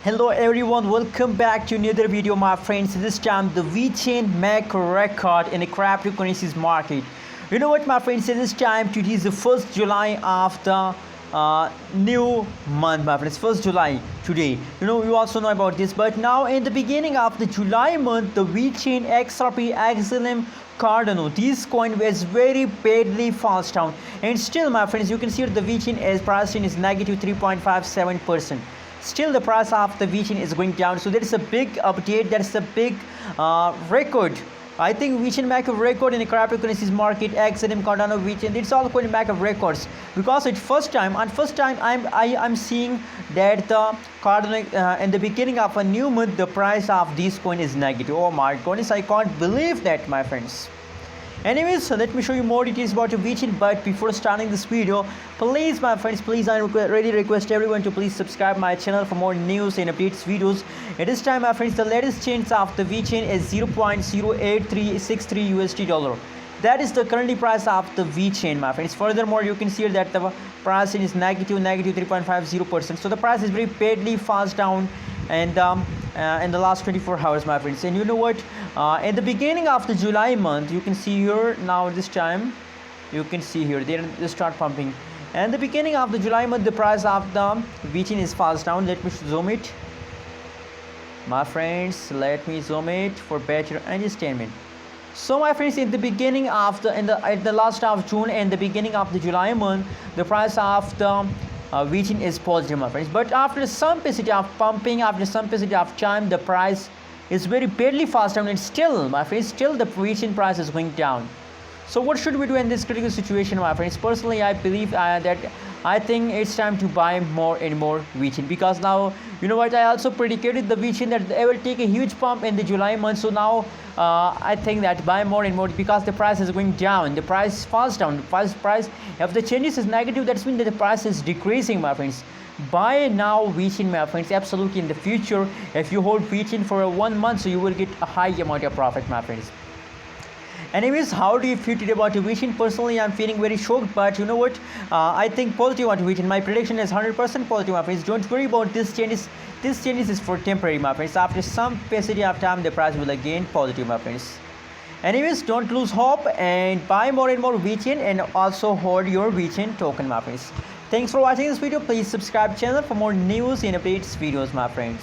Hello everyone, welcome back to another video my friends. This time the Vechain make a record in the cryptocurrencies market. You know what my friends, this time today is the 1st July of the new month my friends. 1st July today. You also know about this, but now in the beginning of the July month, the Vechain XRP XLM Cardano, this coin was very badly fast down, and still my friends you can see the Vechain is priced in is negative 3.57%. Still the price of the Vechain is going down, so there is a big update, that is a big record. I think Vechain make a record in the cryptocurrencies market. XLM Cardano Vechain, it's all going to make a records because it's first time I'm seeing that the Cardano in the beginning of a new month the price of this coin is negative. Oh my goodness, I can't believe that my friends. Anyways, so let me show you more details about your Vechain, but before starting this video, please my friends, please I really request everyone to please subscribe my channel for more news and updates videos. At this time my friends, the latest change of the Vechain is 0.08363 USD dollar. That is the currently price of the Vechain my friends. Furthermore, you can see that the price is negative 3.50%, so the price is very badly fast down, and in the last 24 hours my friends. And you know what, at the beginning of the July month, you can see here now this time you can see here they start pumping, and the beginning of the July month the price of the Vechain is fast down. Let me zoom it my friends, let me zoom it for better understanding. So my friends, in the beginning of the at the last of June and the beginning of the July month, the price of the Vechain is positive my friends, but after some period of pumping, after some period of time, the price is very badly fast down, and still my friends, still the Vechain price is going down. So what should we do in this critical situation my friends? Personally I believe that I think it's time to buy more and more Vechain, because now you know what, I also predicted the Vechain that they will take a huge pump in the July month. So now I think that buy more and more, because the price is going down, the price falls down, the price if the changes is negative, that's mean that the price is decreasing my friends. Buy now Vechain my friends, absolutely. In the future if you hold Vechain for 1 month, so you will get a high amount of profit my friends. Anyways, how do you feel today about your Vechain? Personally I'm feeling very shocked, but you know what, I think positive about Vechain. My prediction is 100% positive my friends. Don't worry about this changes. This changes is for temporary my friends. After some period of time the price will again positive my friends. Anyways, don't lose hope and buy more and more Vechain, and also hold your Vechain token my friends. Thanks for watching this video. Please subscribe channel for more news and updates videos my friends.